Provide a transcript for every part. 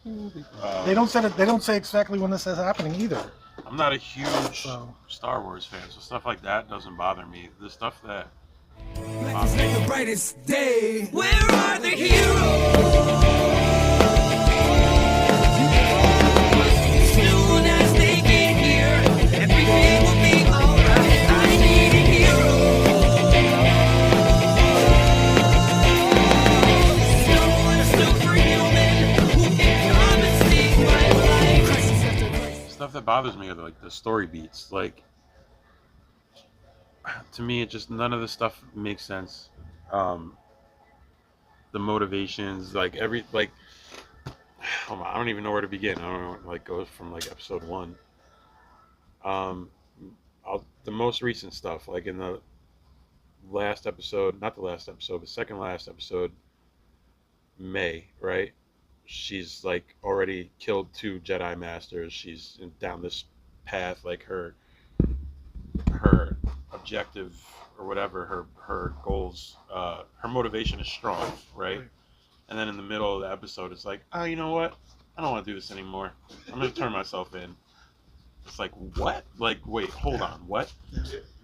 They don't say it. They don't say exactly when this is happening either. I'm not a huge Star Wars fan, so stuff like that doesn't bother me. The stuff that the brightest day. Where are the heroes? Soon as they get here, everything will be alright. I need a hero. Someone superhuman who can come and save my life. stuff that bothers me are like the story beats. Like, to me, it just none of the stuff makes sense. The motivations, like hold on, I don't even know where to begin. I don't know, like goes from like episode 1. The most recent stuff, like in the last episode, not the last episode, the second last episode, May, right? She's like already killed 2 Jedi Masters. She's down this path, like her objective or whatever, her goals, her motivation is strong, right? And then in the middle of the episode, it's like, oh, you know what? I don't want to do this anymore. I'm going to turn myself in. It's like, what? Like, wait, hold on, what?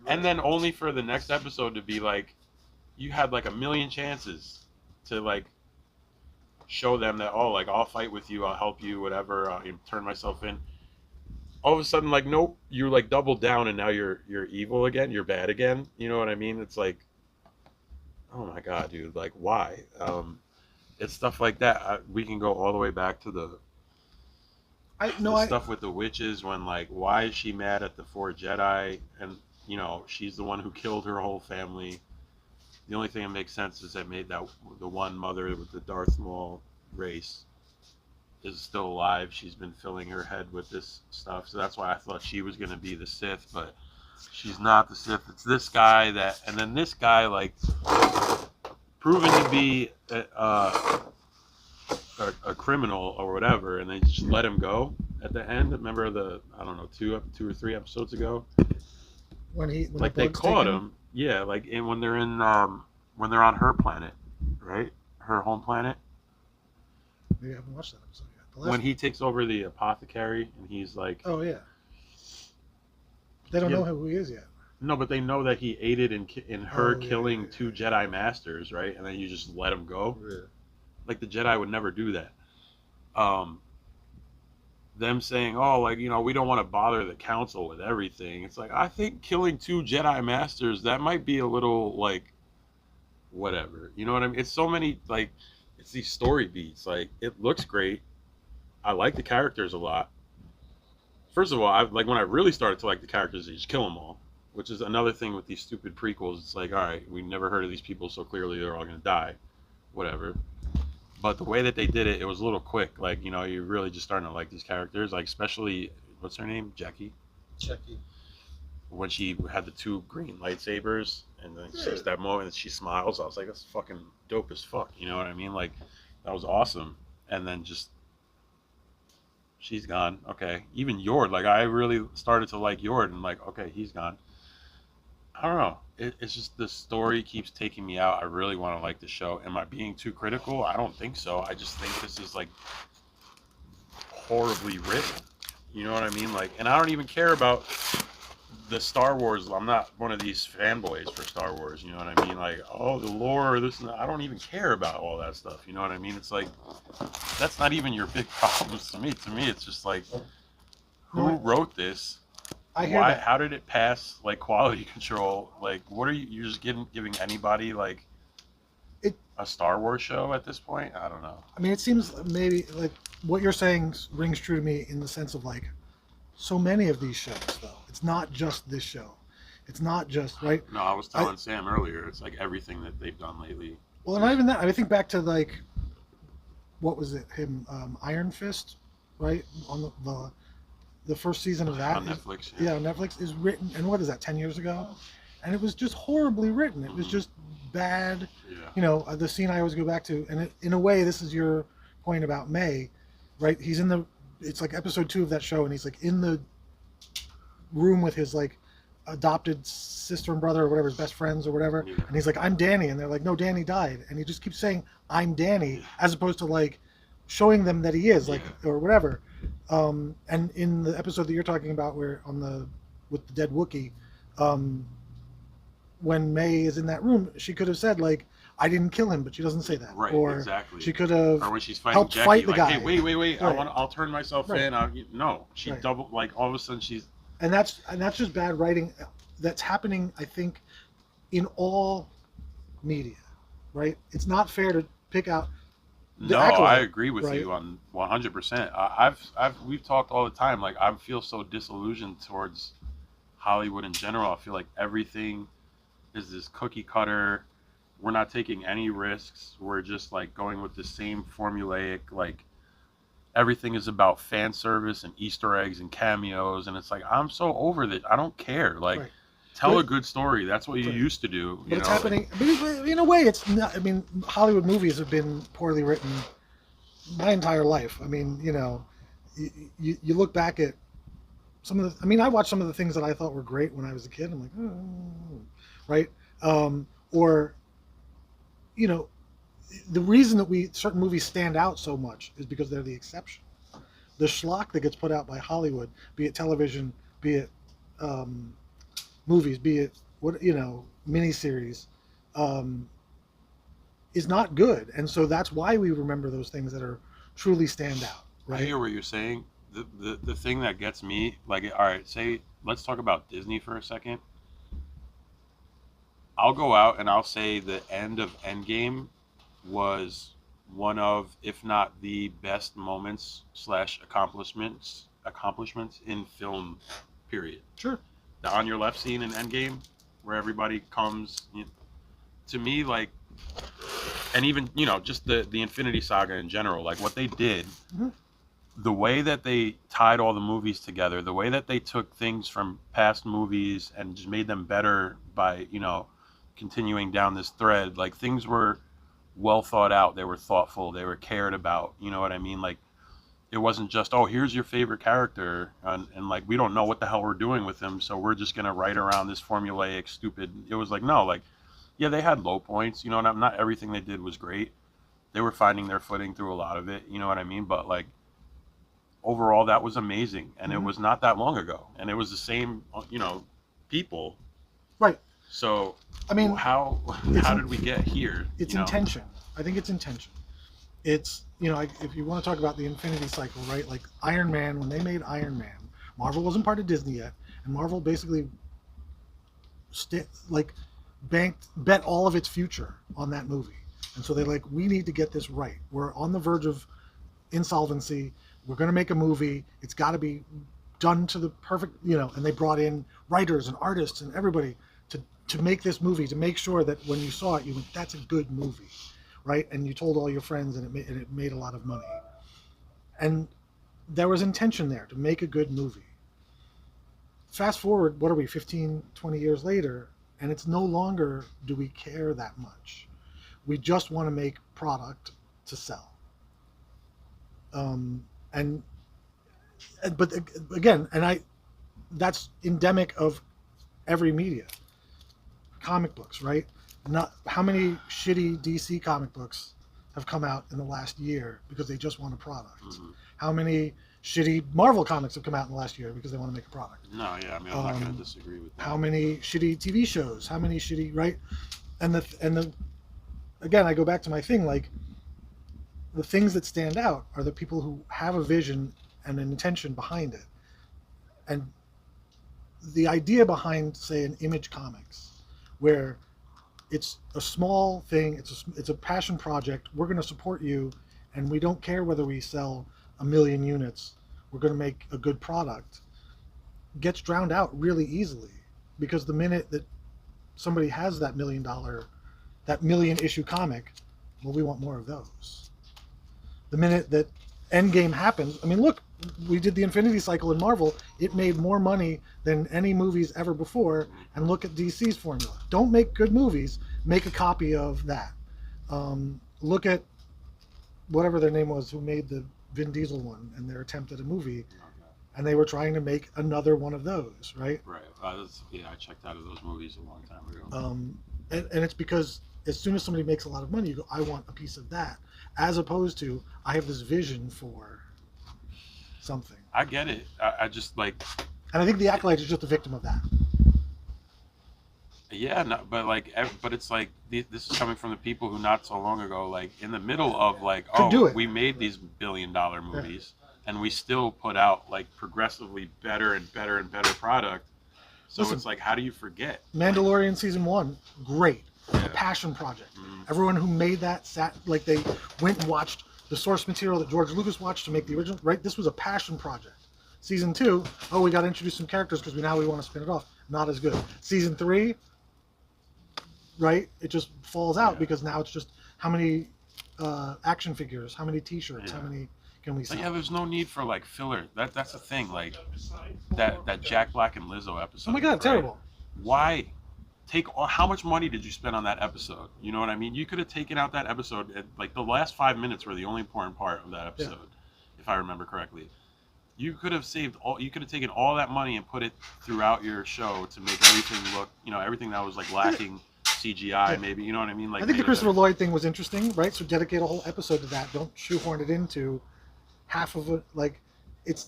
And then only for the next episode to be like, you had like a million chances to like show them that, oh, like, I'll fight with you, I'll help you, whatever, I'll turn myself in. All of a sudden, like, nope, you like doubled down and now you're evil again, you're bad again. You know what I mean? It's like, oh my God, dude, like, why? It's stuff like that. We can go all the way back to the stuff with the witches, when like, why is she mad at the 4 Jedi? And, you know, she's the one who killed her whole family. The only thing that makes sense is that made that the one mother with the Darth Maul race is still alive. She's been filling her head with this stuff, so that's why I thought she was going to be the Sith, but she's not the Sith. It's this guy and then this guy, like, proven to be a criminal or whatever, and they just let him go at the end. Remember I don't know, 2 or 3 episodes ago, when like they caught him. Yeah, like when they're when they're on her planet, right? Her home planet. Maybe I haven't watched that episode yet. When he takes over the apothecary and he's like, oh yeah, they don't know who he is yet. No, but they know that he aided in her killing 2 Jedi Masters, right? And then you just let him go. Yeah. Like, the Jedi would never do that. Them saying, oh, like, you know, we don't want to bother the council with everything. It's like, I think killing 2 Jedi Masters, that might be a little, like, whatever. You know what I mean? It's so many, like, it's these story beats. Like, it looks great. I like the characters a lot. First of all, when I really started to like the characters, you just kill them all. Which is another thing with these stupid prequels. It's like, all right, we've never heard of these people, so clearly they're all going to die. Whatever. But the way that they did it, it was a little quick. Like, you know, you're really just starting to like these characters. Like, especially, what's her name? Jackie? When she had the 2 green lightsabers, and then she's that moment that she smiles, I was like, that's fucking dope as fuck. You know what I mean? Like, that was awesome. And then just, she's gone. Okay. Even Yord, like, I really started to like Yord, and like, okay, he's gone. I don't know. It's just the story keeps taking me out. I really want to like the show. Am I being too critical? I don't think so. I just think this is like horribly written. You know what I mean? Like, and I don't even care about the Star Wars. I'm not one of these fanboys for Star Wars. You know what I mean? Like, oh, the lore, this and that. I don't even care about all that stuff. You know what I mean? It's like, that's not even your big problems to me. To me, it's just like, who wrote this? Why? How did it pass like quality control? Like, what are you're just giving anybody like a Star Wars show at this point? I don't know. I mean, it seems maybe like what you're saying rings true to me in the sense of like so many of these shows, though. It's not just this show. It's not just, right? No, I was telling Sam earlier, it's like everything that they've done lately. Well, not even that. I think back to like, what was it? Iron Fist, right? On the first season of that. On Netflix. Yeah, on Netflix is written, and what is that, 10 years ago? And it was just horribly written. It was just bad. Yeah. You know, the scene I always go back to, and in a way, this is your point about May, right? He's it's like episode 2 of that show, and he's like in the room with his like adopted sister and brother or whatever, his best friends or whatever, yeah. And he's like, I'm Danny, and they're like, no, Danny died, and he just keeps saying, I'm Danny, as opposed to like showing them that he is like Yeah. or whatever. And in the episode that you're talking about, where on the with the dead Wookiee, um, when May is in that room, she could have said like, "I didn't kill him," but she doesn't say that. Right, Or exactly. she could have Or when she's fighting helped Jackie, fight the like, guy. hey, wait, Right. I'll turn myself Right. in. No, she Right. double, like, all of a sudden she's, And that's just bad writing. That's happening, I think, in all media. Right? It's not fair to pick out. The no, Acolyte, I agree with right? you on 100%. We've talked all the time. Like, I feel so disillusioned towards Hollywood in general. I feel like everything is this cookie cutter. We're not taking any risks. We're just like going with the same formulaic, like, everything is about fan service and Easter eggs and cameos, and it's like, I'm so over this. I don't care. Like, Right. tell But- a good story. That's what you Right. used to do. But it's happening. But in a way, it's not. I mean, Hollywood movies have been poorly written my entire life. I mean, you look back at some of the. I mean, I watched some of the things that I thought were great when I was a kid. I'm like, right? Or, the reason that certain movies stand out so much is because they're the exception. The schlock that gets put out by Hollywood, be it television, be it movies, be it miniseries, is not good, and so that's why we remember those things that are truly stand out. I Right? hear what you're saying. The thing that gets me, like, all right, let's talk about Disney for a second. I'll go out and I'll say the end of Endgame was one of, if not the best moments / accomplishments in film, period. Sure. The on your left scene in Endgame, where everybody comes, to me, like, and even just the Infinity Saga in general, like what they did, Mhm. the way that they tied all the movies together, the way that they took things from past movies and just made them better by continuing down this thread, like, things were well thought out, they were thoughtful, they were cared about, you know what I mean? Like, it wasn't just, oh, here's your favorite character, and like, we don't know what the hell we're doing with him, so we're just gonna write around this formulaic stupid. It was like, no, like, yeah, they had low points, not everything they did was great. They were finding their footing through a lot of it, you know what I mean? But like, overall, that was amazing, and Mhm. it was not that long ago, and it was the same people. Right. So I mean, how did we get here? it's intention. I think it's intention. It's if you want to talk about the Infinity Cycle, right? Like Iron Man, when they made Iron Man, Marvel wasn't part of Disney yet, and Marvel basically bet all of its future on that movie. And so they're like, we need to get this right. We're on the verge of insolvency. We're going to make a movie. It's got to be done to the perfect, and they brought in writers and artists and everybody to make this movie, to make sure that when you saw it, you went, that's a good movie, right? And you told all your friends, and it made a lot of money. And there was intention there to make a good movie. Fast forward, what are we, 15, 20 years later, and it's no longer do we care that much. We just want to make product to sell. But again, that's endemic of every media. Comic books, right? Not how many shitty DC comic books have come out in the last year because they just want a product. Mm-hmm. How many shitty Marvel comics have come out in the last year because they want to make a product? No, yeah, I mean, I'm not going to disagree with that. How many shitty TV shows? How many shitty, right? And the again, I go back to my thing, like, the things that stand out are the people who have a vision and an intention behind it. And the idea behind, say, an Image Comics, where it's a small thing, it's a passion project, we're going to support you, and we don't care whether we sell 1 million units, we're going to make a good product, gets drowned out really easily. Because the minute that somebody has that $1 million issue comic, well, we want more of those. The minute that Endgame happens, I mean, look, we did the Infinity Cycle in Marvel. It made more money than any movies ever before. And look at DC's formula. Don't make good movies. Make a copy of that. Look at whatever their name was, who made the Vin Diesel one and their attempt at a movie. And they were trying to make another one of those, right? Right. I checked out of those movies a long time ago. And it's because as soon as somebody makes a lot of money, you go, I want a piece of that, as opposed to I have this vision for something. I get it. I just like. And I think the Acolyte is just a victim of that. Yeah, no, but like, but it's like this is coming from the people who not so long ago, like in the middle of like, we made these billion-dollar movies, and we still put out like progressively better and better and better product. So it's like, how do you forget? Mandalorian season 1, great, Yeah. a passion project. Everyone who made that sat like they went and watched the source material that George Lucas watched to make the original. Right, this was a passion project. Season 2, we got to introduce some characters because now we want to spin it off. Not as good. Season 3. Right, it just falls out because now it's just how many action figures, how many T-shirts, how many can we sell? Yeah, there's no need for like filler. That's the thing. Like that Jack Black and Lizzo episode. Oh my God, right? terrible. Why how much money did you spend on that episode? You know what I mean? You could have taken out that episode. Like the last 5 minutes were the only important part of that episode, if I remember correctly. You could have you could have taken all that money and put it throughout your show to make everything look, everything that was like lacking. CGI, maybe, you know what I mean? Like, I think the Christopher Lloyd thing was interesting, right? So dedicate a whole episode to that. Don't shoehorn it into half of it. Like, it's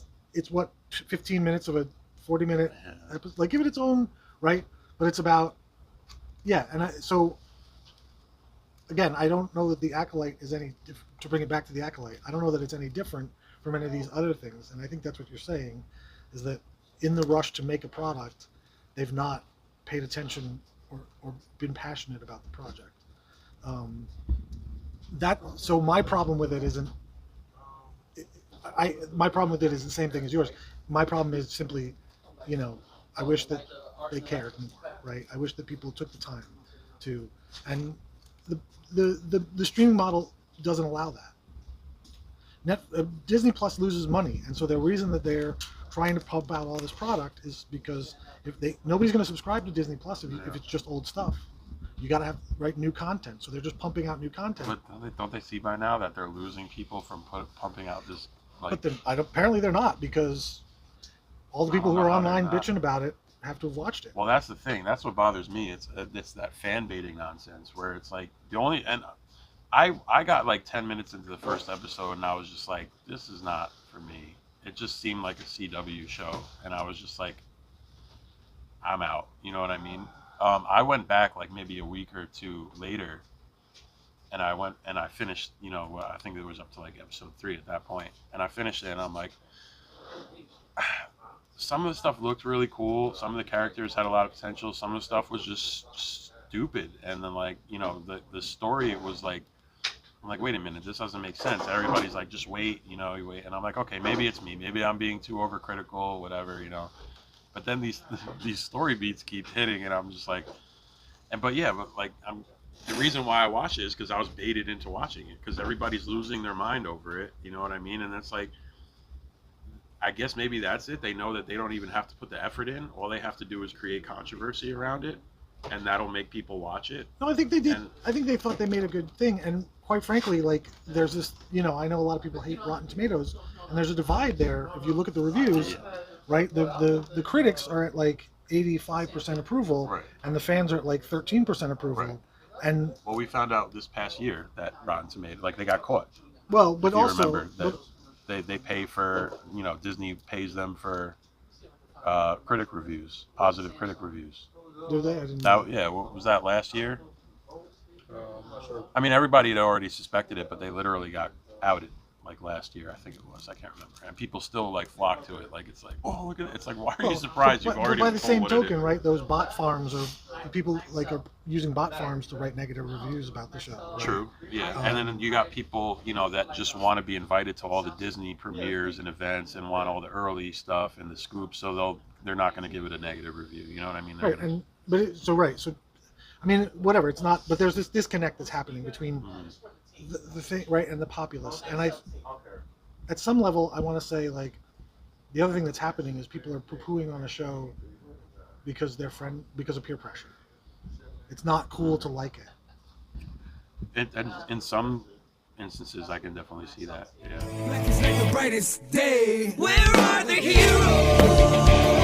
what, 15 minutes of a 40-minute episode. Like, give it its own, right? But it's about, and so again, I don't know that the Acolyte is any to bring it back to the Acolyte. I don't know that it's any different from any of these other things, and I think that's what you're saying, is that in the rush to make a product, they've not paid attention or been passionate about the project. So my problem with it isn't. My problem with it is the same thing as yours. My problem is simply, I wish that they cared more, right? I wish that people took the time to, and the streaming model doesn't allow that. Disney Plus loses money, and so the reason that they're trying to pump out all this product is because nobody's going to subscribe to Disney Plus if it's just old stuff. You got to have new content, so they're just pumping out new content. But don't they see by now that they're losing people from pumping out this? Like, but apparently they're not, because all the people who are online bitching about it have to have watched it. Well, that's the thing. That's what bothers me. It's that fan baiting nonsense where it's like I got like 10 minutes into the first episode and I was just like, this is not for me. It just seemed like a CW show, and I was just like, I'm out. You know what I mean? I went back like maybe a week or two later, and I finished. I think it was up to like episode 3 at that point, and I finished it, and I'm like, some of the stuff looked really cool. Some of the characters had a lot of potential. Some of the stuff was just stupid, and then like the story, it was like. I'm like, wait a minute, this doesn't make sense. Everybody's like, just wait, you wait. And I'm like, okay, maybe it's me. Maybe I'm being too overcritical, whatever, But then these story beats keep hitting, and I'm just like, but the reason why I watch it is because I was baited into watching it, because everybody's losing their mind over it, you know what I mean? And it's like, I guess maybe that's it. They know that they don't even have to put the effort in. All they have to do is create controversy around it, and that'll make people watch it. No, I think they did. I think they thought they made a good thing, and quite frankly, like, there's this, I know a lot of people hate Rotten Tomatoes, and there's a divide there. If you look at the reviews, right, the critics are at like 85% approval, right, and the fans are at like 13% approval. Right. And we found out this past year that Rotten Tomatoes, like, they got caught. Well, but if you also remember that they pay for, Disney pays them for critic reviews, positive critic reviews. Do they? I didn't know. What was that, last year? I'm not sure. I mean, everybody had already suspected it, but they literally got outed like last year, I think it was. I can't remember. And people still like flock to it. Like, it's like, oh, look at it. It's like, why are you surprised? You've already But by the told same what it token, is. right? Those bot farms people are using bot farms to write negative reviews about the show. Right? True. Yeah. And then you got people, that just want to be invited to all the Disney premieres and events and want all the early stuff and the scoops, so they're not going to give it a negative review. You know what I mean? Right. So I mean, whatever. It's not. But there's this disconnect that's happening between the thing, right, and the populace. And at some level, I want to say, like, the other thing that's happening is people are poo-pooing on a show because of peer pressure. It's not cool to like it. And in some instances, I can definitely see that. Yeah. Black is like the brightest day. Where are the heroes?